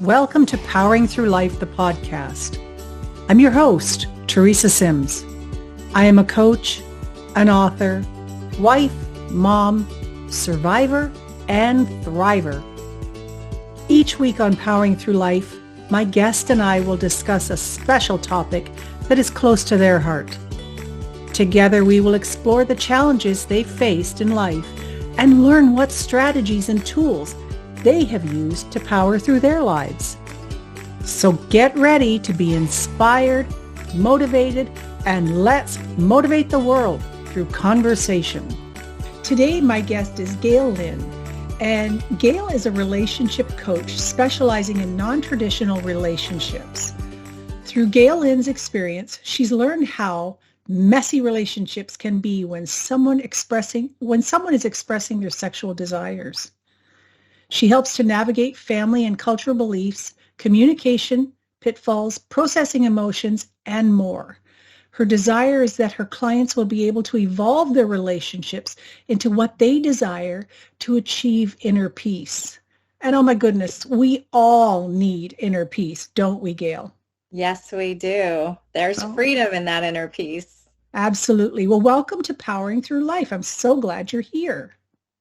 Welcome to Powering Through Life, the podcast. I'm your host, Teresa Sims. I am a coach, an author, wife, mom, survivor, and thriver. Each week on Powering Through Life, my guest and I will discuss a special topic that is close to their heart. Together, we will explore the challenges they faced in life and learn what strategies and tools they have used to power through their lives. So get ready to be inspired, motivated, and let's motivate the world through conversation. Today, my guest is Gayle Lynn, and Gayle is a relationship coach specializing in non-traditional relationships. Through Gayle Lynn's experience, she's learned how messy relationships can be when someone is expressing their sexual desires. She helps to navigate family and cultural beliefs, communication, pitfalls, processing emotions, and more. Her desire is that her clients will be able to evolve their relationships into what they desire to achieve inner peace. And oh my goodness, we all need inner peace, don't we, Gayle? Yes, we do. There's freedom in that inner peace. Absolutely. Well, welcome to Powering Through Life. I'm so glad you're here.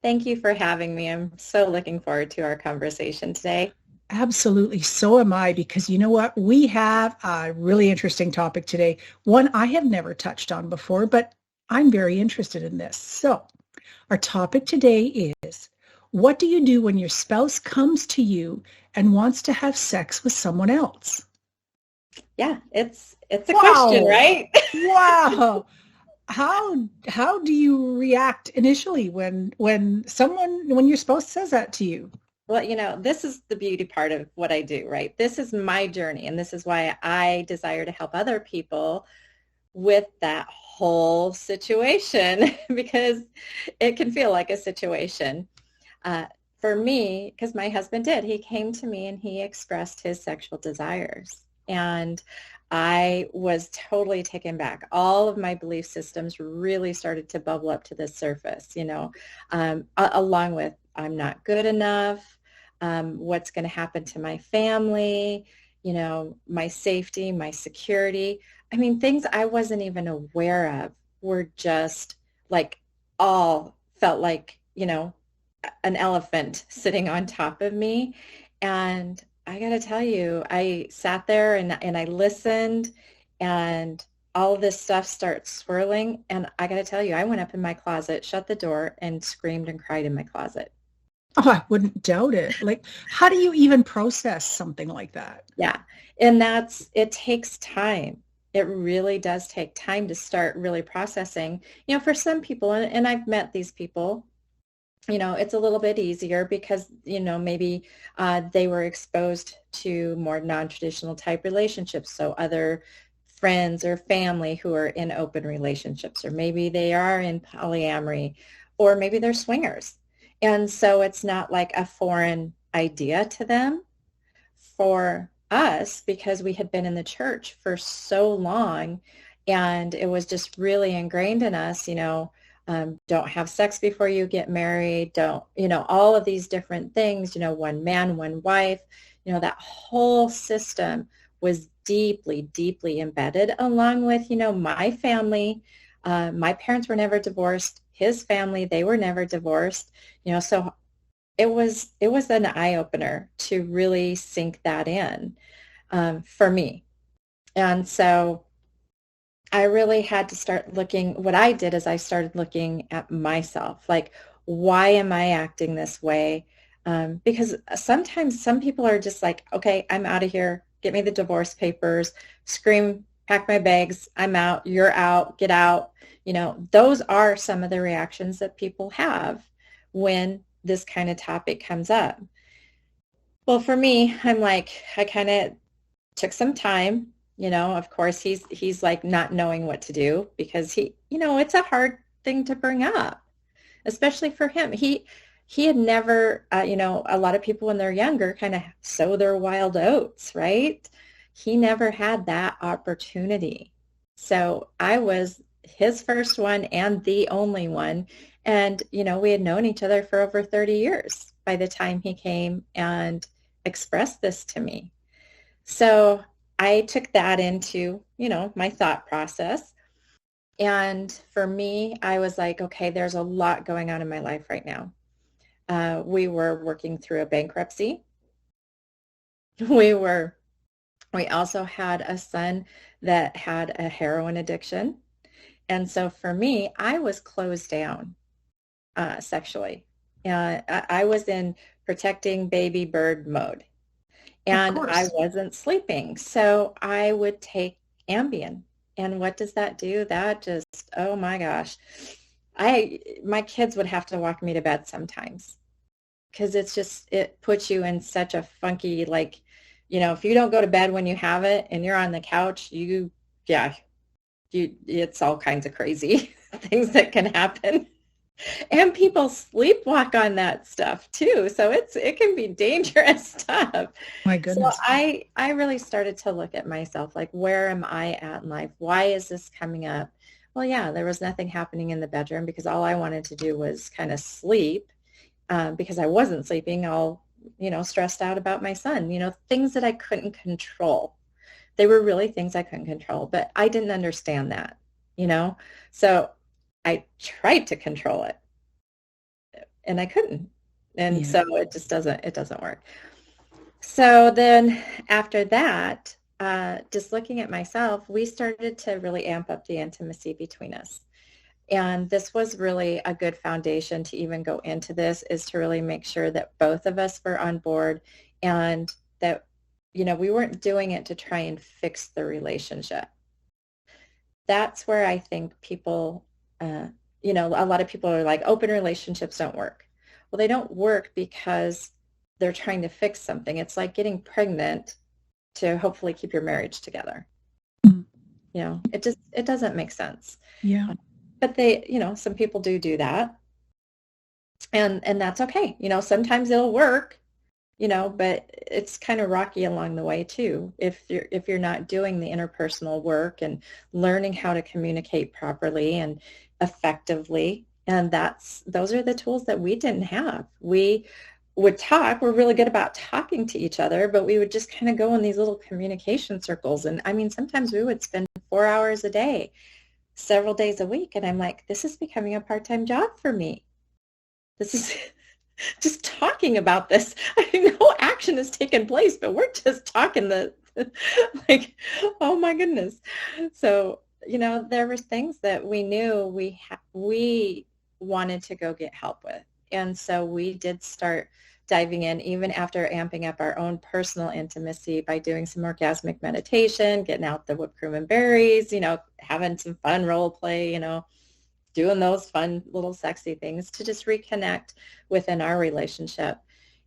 Thank you for having me. I'm so looking forward to our conversation today. Absolutely. So am I, because you know what? We have a really interesting topic today, one I have never touched on before, but I'm very interested in this. So our topic today is, what do you do when your spouse comes to you and wants to have sex with someone else? Yeah, it's a question, right? Wow. How do you react initially when your spouse says that to you? Well, this is the beauty part of what I do, right? This is my journey, and this is why I desire to help other people with that whole situation, because it can feel like a situation. For me, because my husband he came to me and he expressed his sexual desires. And I was totally taken back. All of my belief systems really started to bubble up to the surface, along with I'm not good enough, what's going to happen to my family, my safety, my security. I mean, things I wasn't even aware of were just like all felt like, an elephant sitting on top of me. And I got to tell you, I sat there and I listened, and all of this stuff starts swirling. And I got to tell you, I went up in my closet, shut the door, and screamed and cried in my closet. Oh, I wouldn't doubt it. Like, how do you even process something like that? Yeah. And it takes time. It really does take time to start really processing. For some people, and I've met these people, it's a little bit easier because, maybe they were exposed to more non-traditional type relationships. So other friends or family who are in open relationships, or maybe they are in polyamory, or maybe they're swingers. And so it's not like a foreign idea to them. For us, because we had been in the church for so long, and it was just really ingrained in us, don't have sex before you get married, don't, all of these different things, one man, one wife, that whole system was deeply, deeply embedded, along with, my family. My parents were never divorced. His family, they were never divorced, so it was an eye-opener to really sink that in for me. And so I really had to start looking. What I did is I started looking at myself, like, why am I acting this way? Because sometimes some people are just like, okay, I'm out of here. Get me the divorce papers, scream, pack my bags. I'm out. You're out. Get out. Those are some of the reactions that people have when this kind of topic comes up. Well, for me, I'm like, I kind of took some time. Of course, he's like not knowing what to do, because it's a hard thing to bring up, especially for him. He had never, a lot of people when they're younger kind of sow their wild oats, right? He never had that opportunity. So I was his first one and the only one. And, we had known each other for over 30 years by the time he came and express this to me? So I took that into, my thought process. And for me, I was like, okay, there's a lot going on in my life right now. We were working through a bankruptcy. We also had a son that had a heroin addiction. And so for me, I was closed down sexually. I was in protecting baby bird mode, Of and I course. wasn't sleeping. So I would take Ambien. And what does that do? That just, oh my gosh. My kids would have to walk me to bed sometimes because it puts you in such a funky, like, if you don't go to bed when you have it and you're on the couch, it's all kinds of crazy things that can happen. And people sleepwalk on that stuff too. So it can be dangerous stuff. My So goodness. I really started to look at myself, like, where am I at in life? Why is this coming up? Well, yeah, there was nothing happening in the bedroom because all I wanted to do was kind of sleep because I wasn't sleeping, all, stressed out about my son, things that I couldn't control. They were really things I couldn't control, but I didn't understand that, So I tried to control it and I couldn't. And Yeah. so it doesn't work. So then after that, just looking at myself, we started to really amp up the intimacy between us. And this was really a good foundation to even go into this, is to really make sure that both of us were on board and that, we weren't doing it to try and fix the relationship. That's where I think people, a lot of people are like, open relationships don't work. Well, they don't work because they're trying to fix something. It's like getting pregnant to hopefully keep your marriage together. Mm. It doesn't make sense. Yeah. But some people do that. And that's okay. Sometimes it'll work, but it's kind of rocky along the way too. If you're not doing the interpersonal work and learning how to communicate properly and effectively. And those are the tools that we didn't have. We would talk. We're really good about talking to each other, but we would just kind of go in these little communication circles. And I mean, sometimes we would spend 4 hours a day, several days a week. And I'm like, this is becoming a part-time job for me. This is just talking about this. I mean, no action has taken place, but we're just talking like, oh my goodness. So, there were things that we knew we wanted to go get help with. And so we did start diving in, even after amping up our own personal intimacy by doing some orgasmic meditation, getting out the whipped cream and berries, having some fun role play, doing those fun little sexy things to just reconnect within our relationship.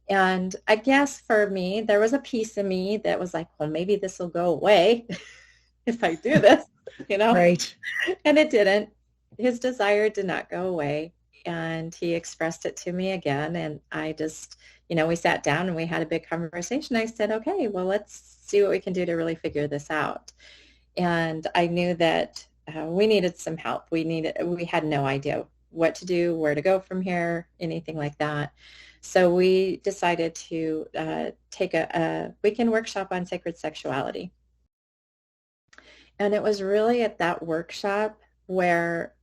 And I guess for me, there was a piece of me that was like, well, maybe this will go away if I do this, Right. And it didn't. His desire did not go away. And he expressed it to me again. And I just, we sat down and we had a big conversation. I said, okay, well, let's see what we can do to really figure this out. And I knew that we needed some help. We had no idea what to do, where to go from here, anything like that. So we decided to take a weekend workshop on sacred sexuality. And it was really at that workshop where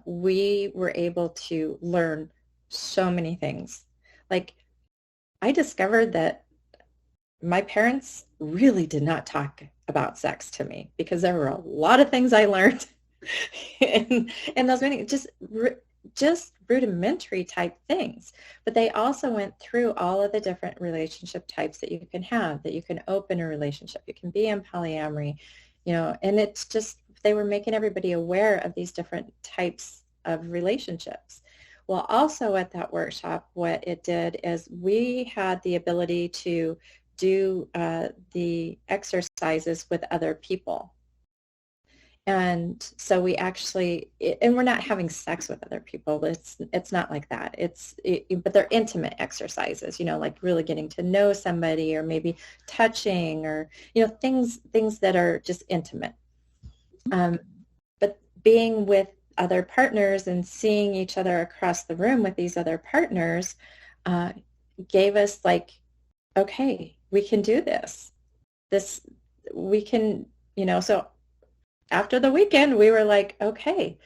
we were able to learn so many things. Like, I discovered that my parents really did not talk about sex to me because there were a lot of things I learned in those meetings, just rudimentary type things. But they also went through all of the different relationship types that you can have, that you can open a relationship, you can be in polyamory, and it's just, they were making everybody aware of these different types of relationships. Well, also at that workshop, what it did is we had the ability to do the exercises with other people. And so we actually, and we're not having sex with other people. It's not like that. But they're intimate exercises, like really getting to know somebody, or maybe touching, or, things that are just intimate. But being with other partners and seeing each other across the room with these other partners gave us like, okay, we can do this. This, we can, so after the weekend, we were like, okay,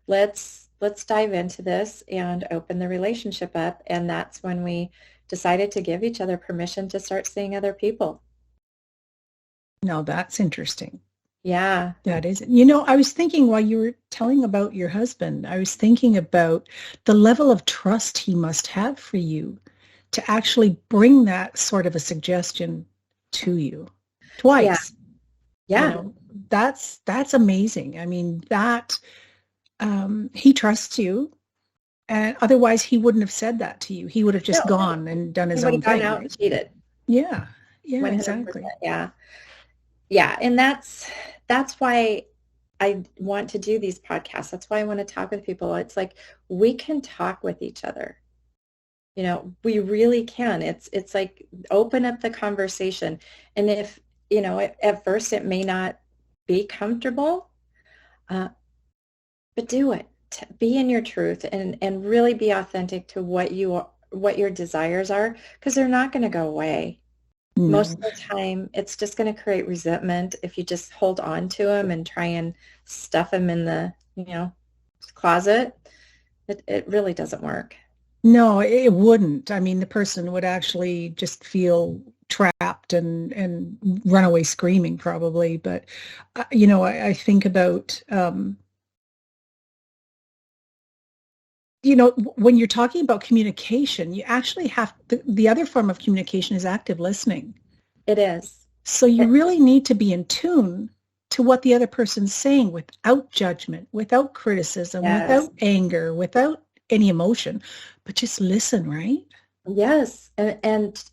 let's dive into this and open the relationship up. And that's when we decided to give each other permission to start seeing other people. Now that's interesting. Yeah. That is. I was thinking while you were telling about your husband, I was thinking about the level of trust he must have for you to actually bring that sort of a suggestion to you twice. Yeah. That's amazing. I mean, that he trusts you, and otherwise he wouldn't have said that to you. He would have just No, gone and done his he would own have gone thing, out right? and cheated. Yeah. Yeah, 100%. exactly. Yeah. Yeah. And that's why I want to do these podcasts. That's why I want to talk with people. It's like we can talk with each other. We really can. It's like open up the conversation. And if, at first it may not be comfortable, but do it. Be in your truth and really be authentic to what your desires are, because they're not going to go away. No. Most of the time, it's just going to create resentment if you just hold on to them and try and stuff them in the, closet. It really doesn't work. No, it wouldn't. I mean, the person would actually just feel trapped and run away screaming probably. But, I think about, when you're talking about communication, you actually have the other form of communication is active listening. It is. So you really need to be in tune to what the other person's saying without judgment, without criticism, Yes. without anger, without any emotion, but just listen, right? Yes. And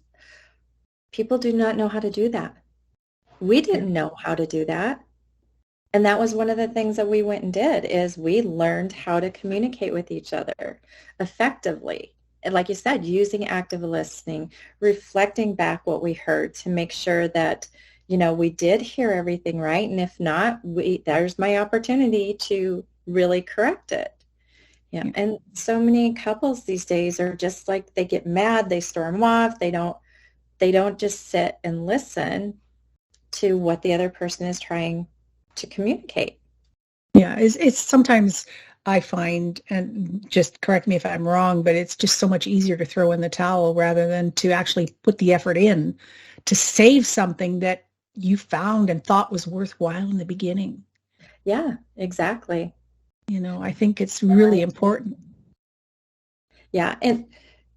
people do not know how to do that. We didn't know how to do that. And that was one of the things that we went and did, is we learned how to communicate with each other effectively. And like you said, using active listening, reflecting back what we heard to make sure that, we did hear everything right. And if not, there's my opportunity to really correct it. Yeah. And so many couples these days are just like, they get mad, they storm off, they don't just sit and listen to what the other person is trying to communicate. Yeah, it's sometimes I find, and just correct me if I'm wrong, but it's just so much easier to throw in the towel rather than to actually put the effort in to save something that you found and thought was worthwhile in the beginning. Yeah, exactly. I think it's really important. Yeah. And,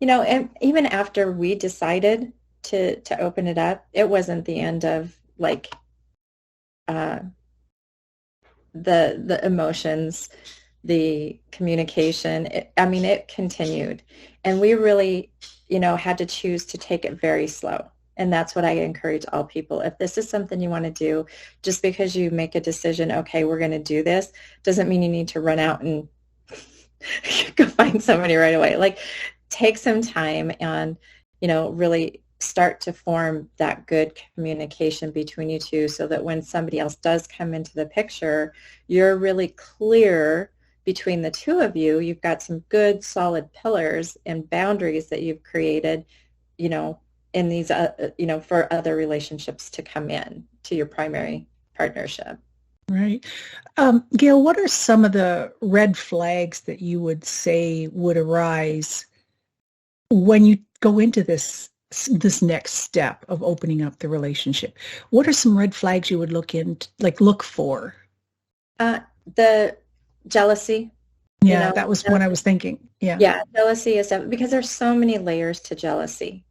and even after we decided to open it up, it wasn't the end of like, the emotions, the communication. It continued, and we really, had to choose to take it very slow. And that's what I encourage all people. If this is something you want to do, just because you make a decision, okay, we're going to do this, doesn't mean you need to run out and go find somebody right away. Like, take some time and, really start to form that good communication between you two, so that when somebody else does come into the picture, you're really clear between the two of you. You've got some good solid pillars and boundaries that you've created, in these, for other relationships to come in to your primary partnership. Right. Gayle, what are some of the red flags that you would say would arise when you go into this next step of opening up the relationship? What are some red flags you would look for? The jealousy. Yeah, that was what I was thinking. Yeah. Yeah, jealousy is because there's so many layers to jealousy.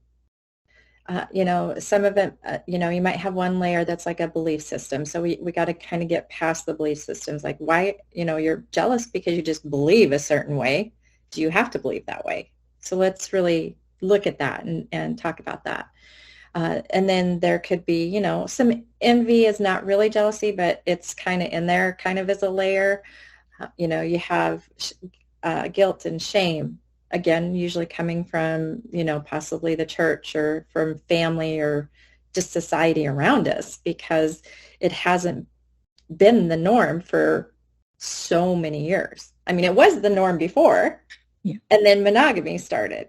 Some of it, you might have one layer that's like a belief system. So we got to kind of get past the belief systems. Like, why, you're jealous because you just believe a certain way. Do you have to believe that way? So let's really look at that and talk about that. And then there could be, some envy is not really jealousy, but it's kind of in there, kind of as a layer. You have guilt and shame. Again, usually coming from, possibly the church or from family or just society around us, because it hasn't been the norm for so many years. It was the norm before, yeah. And then monogamy started,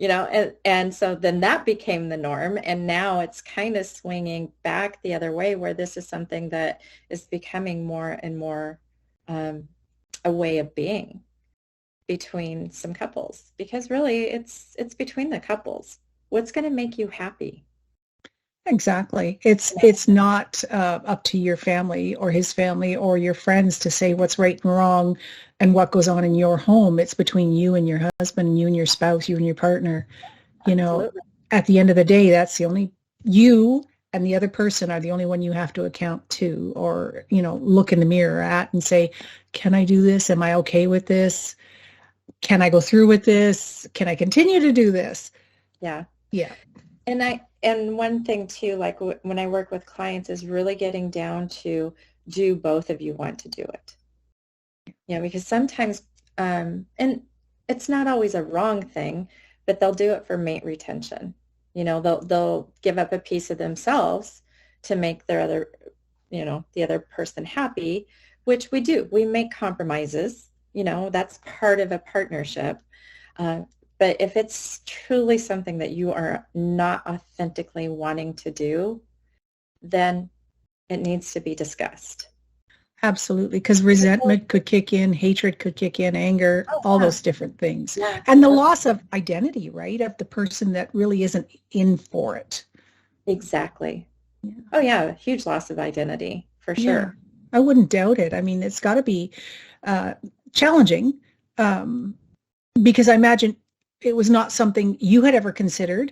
and so then that became the norm. And now it's kind of swinging back the other way where this is something that is becoming more and more a way of being between some couples, because really it's between the couples. What's going to make you happy? Exactly. It's not up to your family or his family or your friends to say what's right and wrong and what goes on in your home. It's between you and your husband, and you and your spouse, you and your partner. You know, Absolutely. at the end of the day, that's the only you and the other person are the only one you have to account to, or, look in the mirror at and say, can I do this? Am I okay with this? Can I go through with this? Can I continue to do this? Yeah. Yeah. And one thing too, like when I work with clients, is really getting down to, do both of you want to do it? Because sometimes, and it's not always a wrong thing, but they'll do it for mate retention. They'll give up a piece of themselves to make their other, the other person happy, which we do. We make compromises. That's part of a partnership. But if it's truly something that you are not authentically wanting to do, then it needs to be discussed. Absolutely, because resentment could kick in, hatred could kick in, anger, Oh, all yeah. those different things. Yeah. And the loss of identity, right, of the person that really isn't in for it. Exactly. Yeah. Oh, yeah. Huge loss of identity, for Yeah, sure. I wouldn't doubt it. I mean, it's got to be challenging, because I imagine it was not something you had ever considered.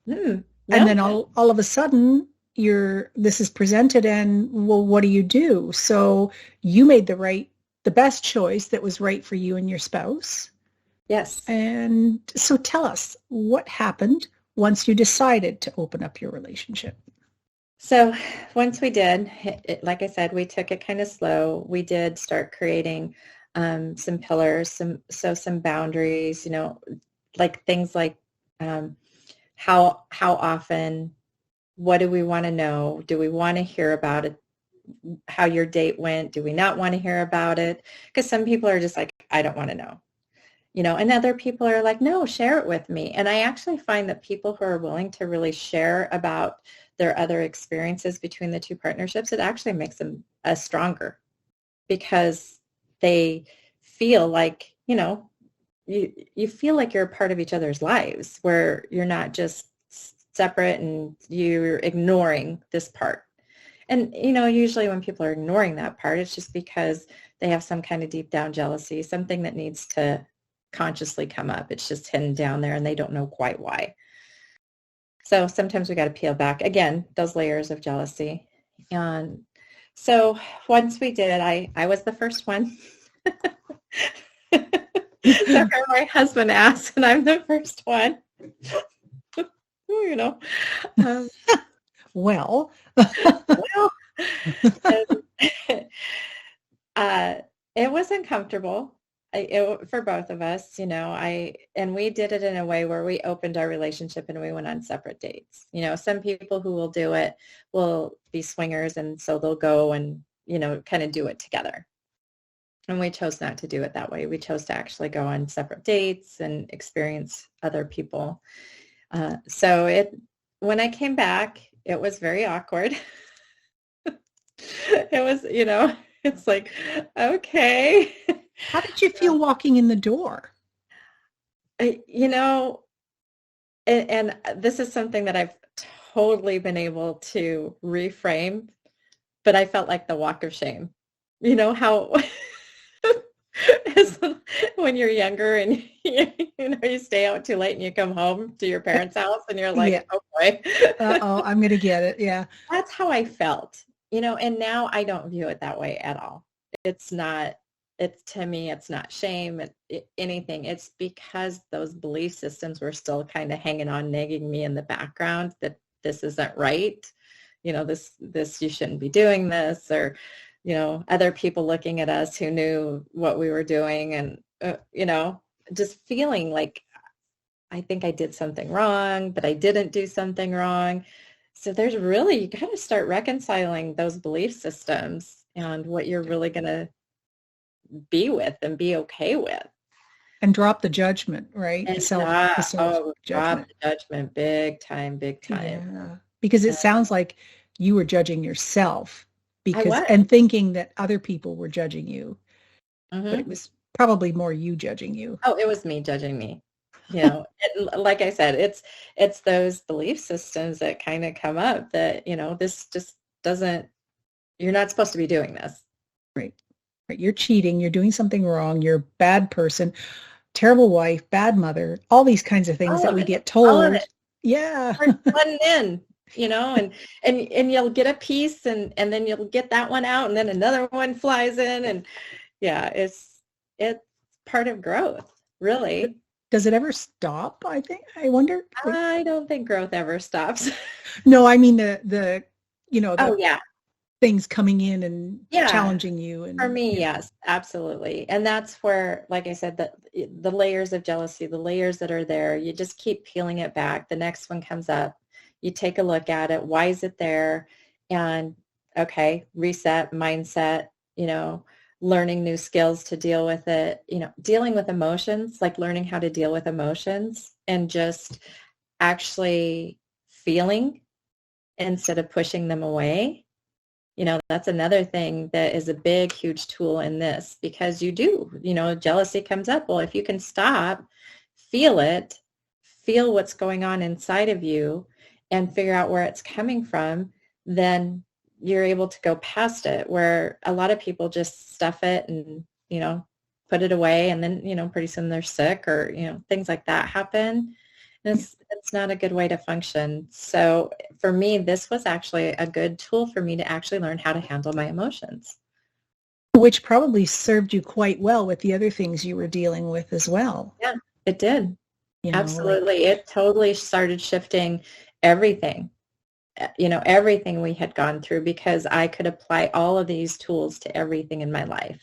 And then No. all of a sudden, this is presented, and well, what do you do? So you made the best choice that was right for you and your spouse. Yes. And so tell us what happened once you decided to open up your relationship. So once we did, like I said, we took it kind of slow. We did start creating some pillars, some boundaries, like things like how often, what do we want to know? Do we want to hear about it? How your date went? Do we not want to hear about it? Because some people are just like, I don't want to know. And other people are like, no, share it with me. And I actually find that people who are willing to really share about their other experiences between the two partnerships, it actually makes them stronger, because they feel like, you feel like you're a part of each other's lives, where you're not just separate and you're ignoring this part. And, usually when people are ignoring that part, it's just because they have some kind of deep down jealousy, something that needs to consciously come up. It's just hidden down there and they don't know quite why. So sometimes we got to peel back, again, those layers of jealousy. And so once we did, I was the first one. So my husband asked, and I'm the first one. Well, well, it was uncomfortable for both of us, and we did it in a way where we opened our relationship and we went on separate dates. Some people who will do it will be swingers, and so they'll go and, kind of do it together. And we chose not to do it that way. We chose to actually go on separate dates and experience other people. So when I came back, it was very awkward. It was, it's like, okay. How did you feel walking in the door? And this is something that I've totally been able to reframe, but I felt like the walk of shame. How when you're younger and you stay out too late and you come home to your parents' house and you're like, Yeah. oh boy. Uh-oh, I'm going to get it. Yeah. That's how I felt, and now I don't view it that way at all. To me, it's not shame, anything. It's because those belief systems were still kind of hanging on, nagging me in the background that this isn't right. This, you shouldn't be doing this, or, other people looking at us who knew what we were doing, and, just feeling like I think I did something wrong, but I didn't do something wrong. So you got to start reconciling those belief systems and what you're really going to be with and be okay with. And drop the judgment, right? And The self drop judgment. the judgment big time, big time. Yeah. Because it sounds like you were judging yourself I because, was. and thinking that other people were judging you, but it Hmm. was probably more you judging you. Oh, it was me judging me. And like I said, it's those belief systems that kind of come up that, this just doesn't, you're not supposed to be doing this. Right. Right. You're cheating. You're doing something wrong. You're a bad person, terrible wife, bad mother, all these kinds of things All that of we it. get All of told. it. Yeah. We're blending in, and you'll get a piece and then you'll get that one out and then another one flies in and yeah, it's part of growth, really. Does it ever stop? I think, I wonder. Like, I don't think growth ever stops. no, I mean Oh the yeah. things coming in and Yeah. challenging you For and me, yeah. yes, absolutely. And that's where, like I said, the layers of jealousy, the layers that are there, you just keep peeling it back. The next one comes up. You take a look at it. Why is it there? And okay, reset, mindset, learning new skills to deal with it, dealing with emotions, like learning how to deal with emotions and just actually feeling instead of pushing them away. That's another thing that is a big, huge tool in this because jealousy comes up. Well, if you can stop, feel it, feel what's going on inside of you and figure out where it's coming from, then you're able to go past it where a lot of people just stuff it and, put it away. And then, pretty soon they're sick or, things like that happen. And it's not a good way to function. So for me, this was actually a good tool for me to actually learn how to handle my emotions. Which probably served you quite well with the other things you were dealing with as well. Yeah, it did. Like, Absolutely. It totally started shifting everything, everything we had gone through because I could apply all of these tools to everything in my life.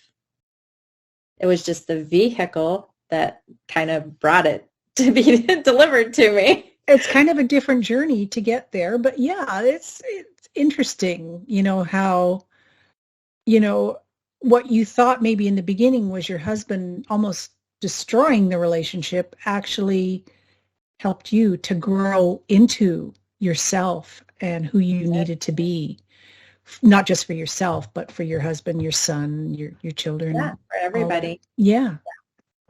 It was just the vehicle that kind of brought it to be delivered to me. it's kind of a different journey to get there, but yeah, it's interesting, how, you know, what you thought maybe in the beginning was your husband almost destroying the relationship actually helped you to grow into yourself and who you needed to be, not just for yourself, but for your husband, your son, your Yeah, children, for all that. everybody. Yeah.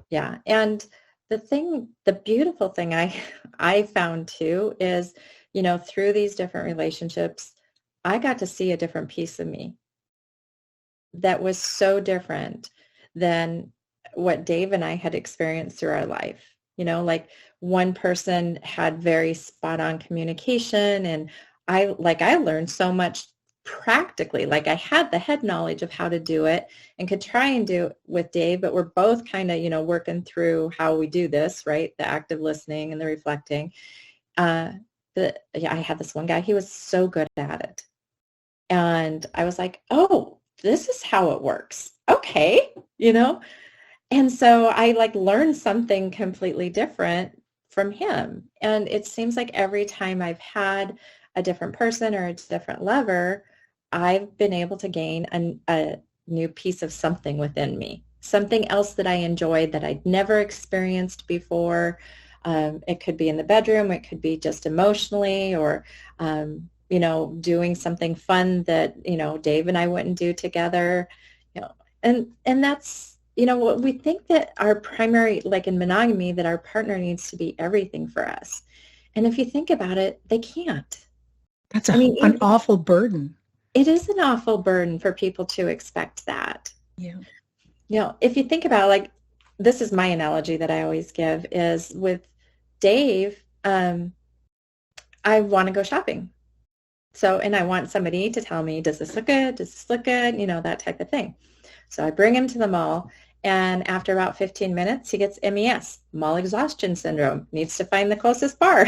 Yeah. And the beautiful thing I found too is, through these different relationships, I got to see a different piece of me that was so different than what Dave and I had experienced through our life. Like one person had very spot on communication and I learned so much practically. Like I had the head knowledge of how to do it and could try and do it with Dave, but we're both kind of, working through how we do this, right? The active listening and the reflecting. I had this one guy, he was so good at it. And I was like, oh, this is how it works. Okay. And so I learned something completely different from him. And it seems like every time I've had a different person or a different lover, I've been able to gain a new piece of something within me, something else that I enjoyed that I'd never experienced before. It could be in the bedroom. It could be just emotionally or, doing something fun that, Dave and I wouldn't do together, and that's, what we think that our primary, like in monogamy, that our partner needs to be everything for us. And if you think about it, they can't. That's I mean, an awful burden. it is an awful burden for people to expect that. Yeah. If you think about this is my analogy that I always give is with Dave, I want to go shopping. So, and I want somebody to tell me, does this look good? Does this look good? That type of thing. So I bring him to the mall, and after about 15 minutes, he gets MES, mall exhaustion syndrome, needs to find the closest bar.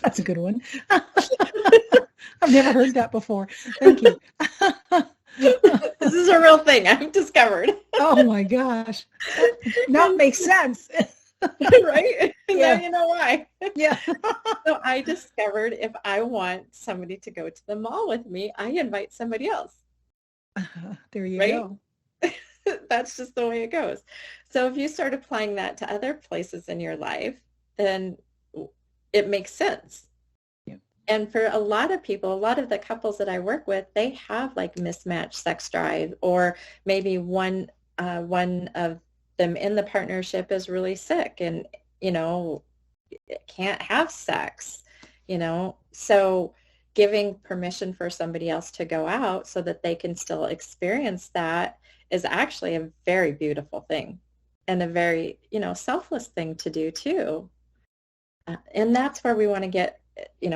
That's a good one. I've never heard that before. Thank you. This is a real thing I've discovered. Oh my gosh. That makes sense. Right? Yeah. Now you know why. Yeah. So I discovered if I want somebody to go to the mall with me, I invite somebody else. There you right? go. That's just the way it goes. So if you start applying that to other places in your life, then it makes sense. Yeah. And for a lot of people, a lot of the couples that I work with, they have like mismatched sex drive, or maybe one of them in the partnership is really sick and, can't have sex, So giving permission for somebody else to go out so that they can still experience that is actually a very beautiful thing, and a very, selfless thing to do too. And that's where we want to get, we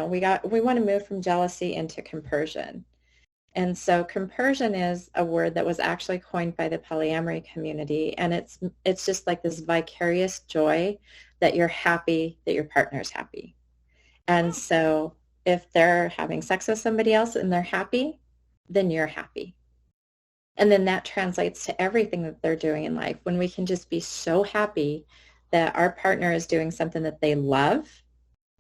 want to move from jealousy into compersion. And so compersion is a word that was actually coined by the polyamory community. And it's just like this vicarious joy that you're happy that your partner's happy. And so if they're having sex with somebody else and they're happy, then you're happy. And then that translates to everything that they're doing in life. When we can just be so happy that our partner is doing something that they love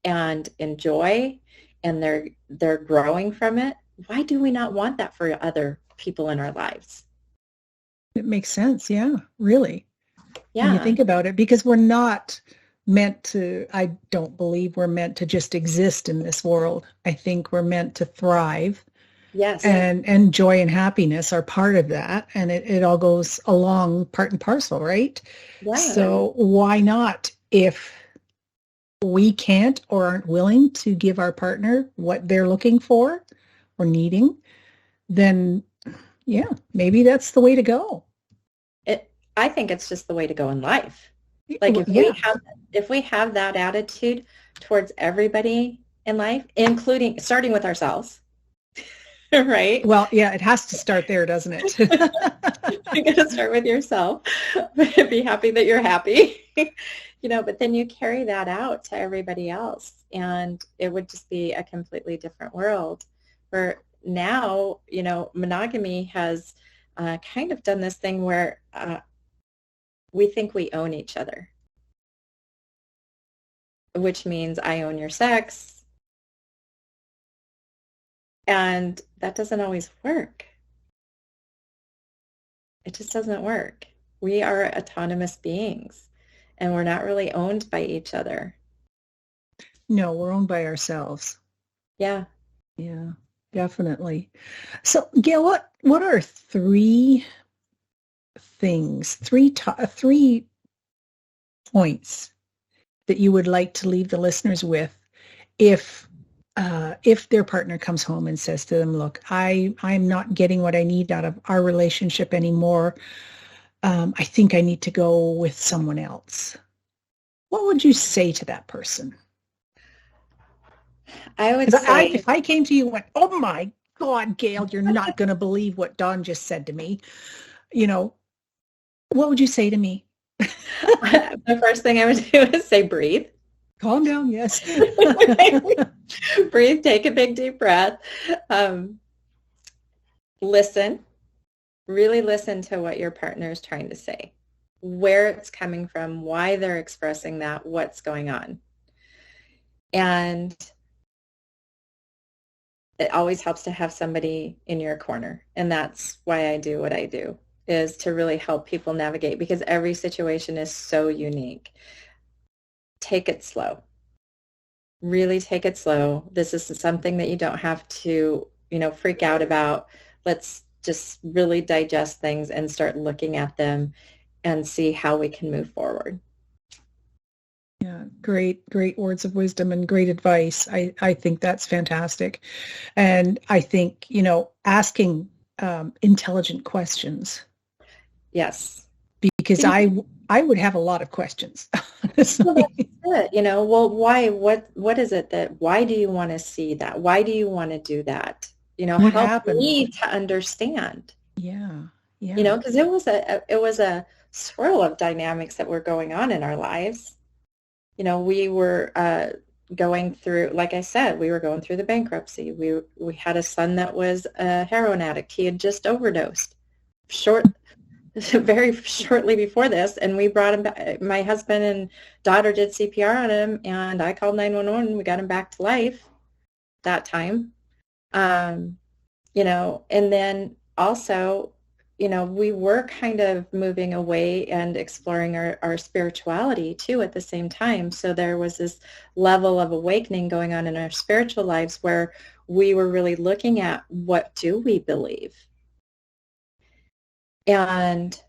and enjoy, and they're growing from it, why do we not want that for other people in our lives? It makes sense. Yeah, really. Yeah. When you think about it, because we're not meant to, I don't believe we're meant to just exist in this world. I think we're meant to thrive. Yes. And joy and happiness are part of that. And it all goes along part and parcel, right? Yeah. So why not, if we can't or aren't willing to give our partner what they're looking for or needing, then yeah, maybe that's the way to go. I think it's just the way to go in life. Like if we have that attitude towards everybody in life, including starting with ourselves, right? Well, yeah, it has to start there, doesn't it? You got to start with yourself. Be happy that you're happy, but then you carry that out to everybody else, and it would just be a completely different world. Where now, monogamy has kind of done this thing where we think we own each other, which means I own your sex. And that doesn't always work. It just doesn't work. We are autonomous beings, and we're not really owned by each other. No, we're owned by ourselves. Yeah. Yeah, definitely. So, Gayle, what are three points that you would like to leave the listeners with if their partner comes home and says to them, look, I'm not getting what I need out of our relationship anymore. I think I need to go with someone else. What would you say to that person? I would say, if I came to you and went, oh my God, Gayle, you're not going to believe what Dawn just said to me. What would you say to me? The first thing I would do is say, breathe. Calm down, yes. Breathe, take a big deep breath. Listen. Really listen to what your partner is trying to say, where it's coming from, why they're expressing that, what's going on. And it always helps to have somebody in your corner. And that's why I do what I do, is to really help people navigate, because every situation is so unique. Take it slow. Really take it slow. This is something that you don't have to, freak out about. Let's just really digest things and start looking at them and see how we can move forward. Yeah, great words of wisdom and great advice. I think that's fantastic. And I think, asking intelligent questions. Yes. Because I would have a lot of questions. Well, that's it. Well, why, what is it that, why do you want to see that? Why do you want to do that? What help happened? Me to understand. Yeah. Because it was a swirl of dynamics that were going on in our lives. We were going through, like I said, we were going through the bankruptcy. We had a son that was a heroin addict. He had just overdosed very shortly before this, and we brought him back. My husband and daughter did CPR on him, and I called 911, and we got him back to life that time. And then also we were kind of moving away and exploring our spirituality too at the same time. So there was this level of awakening going on in our spiritual lives where we were really looking at, what do we believe? And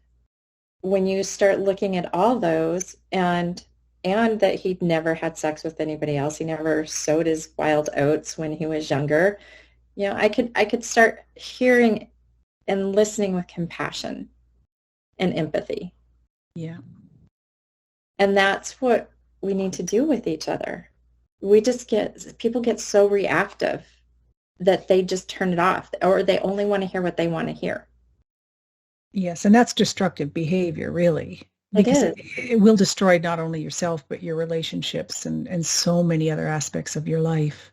when you start looking at all those, and that he'd never had sex with anybody else, he never sowed his wild oats when he was younger, I could start hearing and listening with compassion and empathy. Yeah. And that's what we need to do with each other. People get so reactive that they just turn it off, or they only want to hear what they want to hear. Yes, and that's destructive behavior, really. Because it will destroy not only yourself, but your relationships and so many other aspects of your life.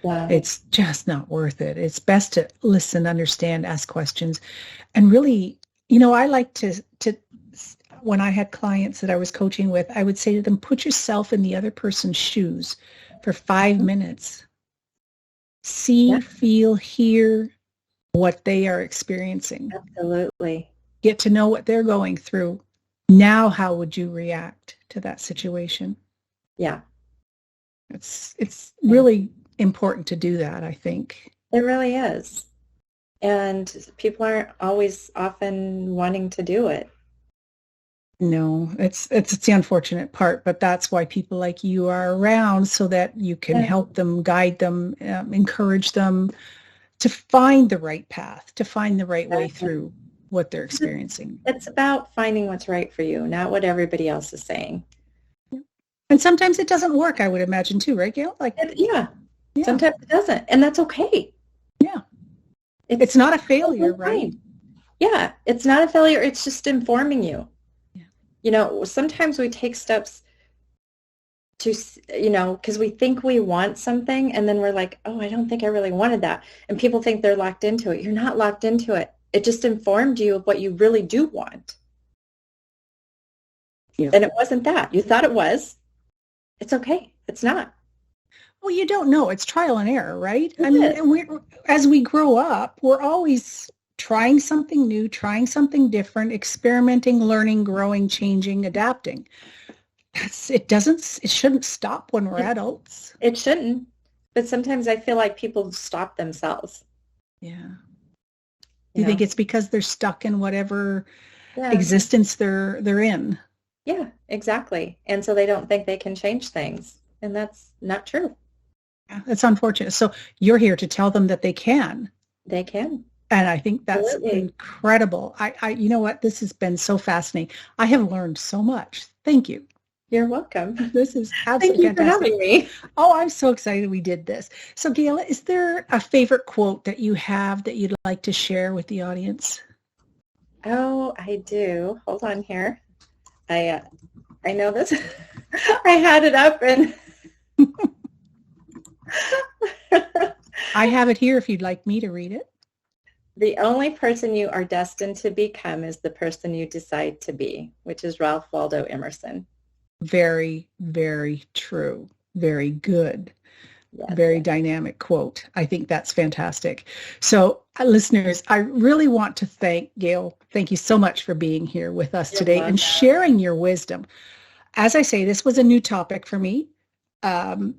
Yeah. It's just not worth it. It's best to listen, understand, ask questions. And really, I like to when I had clients that I was coaching with, I would say to them, put yourself in the other person's shoes for 5 minutes. See, feel, hear what they are experiencing. Absolutely. Get to know what they're going through. Now, how would you react to that situation? Yeah. It's really important to do that, I think. It really is. And people aren't always often wanting to do it. No, it's the unfortunate part, but that's why people like you are around, so that you can help them, guide them, encourage them to find the right path, to find the right way through what they're experiencing. It's about finding what's right for you, not what everybody else is saying. And sometimes it doesn't work, I would imagine too, right, Gayle? Yeah. Sometimes it doesn't, and that's okay. Yeah. It's not a failure, right? Yeah, it's not a failure. It's just informing you. Yeah. Sometimes we take steps to, because we think we want something, and then we're like, oh, I don't think I really wanted that. And people think they're locked into it. You're not locked into it. It just informed you of what you really do want. Yeah. And it wasn't that. You thought it was. It's okay. It's not. Well, you don't know. It's trial and error, right? I mean, as we grow up, we're always trying something new, trying something different, experimenting, learning, growing, changing, adapting. It shouldn't stop when we're adults. It shouldn't. But sometimes I feel like people stop themselves. Yeah. You think it's because they're stuck in whatever existence they're in? Yeah, exactly. And so they don't think they can change things. And that's not true. Yeah, that's unfortunate. So you're here to tell them that they can. They can. And I think that's incredible. You know what? This has been so fascinating. I have learned so much. Thank you. You're welcome. This is absolutely fantastic. Thank you for having me. Oh, I'm so excited we did this. So, Gayle, is there a favorite quote that you have that you'd like to share with the audience? Oh, I do. Hold on here. I know this. I had it up and I have it here if you'd like me to read it. The only person you are destined to become is the person you decide to be, which is Ralph Waldo Emerson. Very, very true. Very good. Yes. Very dynamic quote. I think that's fantastic. So listeners, I really want to thank Gayle. Thank you so much for being here with us today and sharing your wisdom. As I say, this was a new topic for me on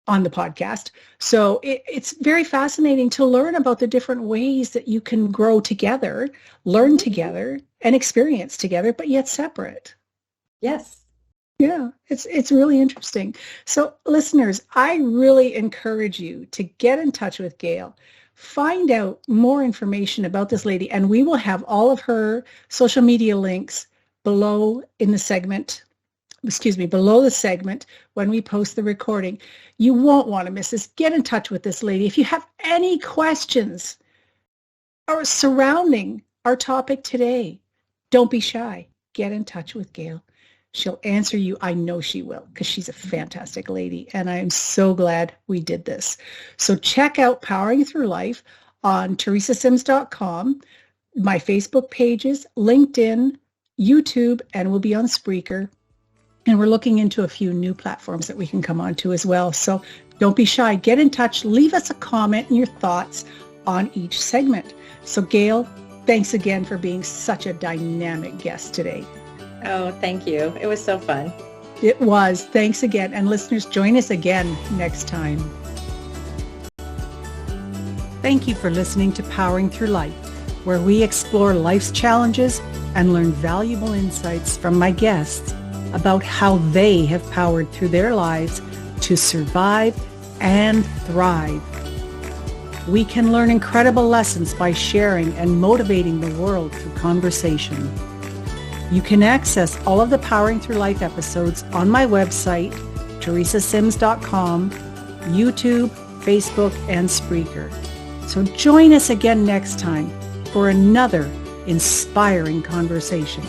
the podcast. So it's very fascinating to learn about the different ways that you can grow together, learn together, and experience together, but yet separate. Yes. Yeah, it's really interesting. So listeners, I really encourage you to get in touch with Gayle, find out more information about this lady, and we will have all of her social media links below the segment when we post the recording. You won't want to miss this. Get in touch with this lady. If you have any questions or surrounding our topic today, don't be shy. Get in touch with Gayle. She'll answer you. I know she will, because she's a fantastic lady, and I am so glad we did this. So check out Powering Through Life on teresasims.com, my Facebook pages, LinkedIn, YouTube, and we'll be on Spreaker. And we're looking into a few new platforms that we can come onto as well. So don't be shy. Get in touch. Leave us a comment and your thoughts on each segment. So Gayle, Thanks again for being such a dynamic guest today. Oh, thank you. It was so fun. It was. Thanks again. And listeners, join us again next time. Thank you for listening to Powering Through Life, where we explore life's challenges and learn valuable insights from my guests about how they have powered through their lives to survive and thrive. We can learn incredible lessons by sharing and motivating the world through conversation. You can access all of the Powering Through Life episodes on my website, teresasims.com, YouTube, Facebook, and Spreaker. So join us again next time for another inspiring conversation.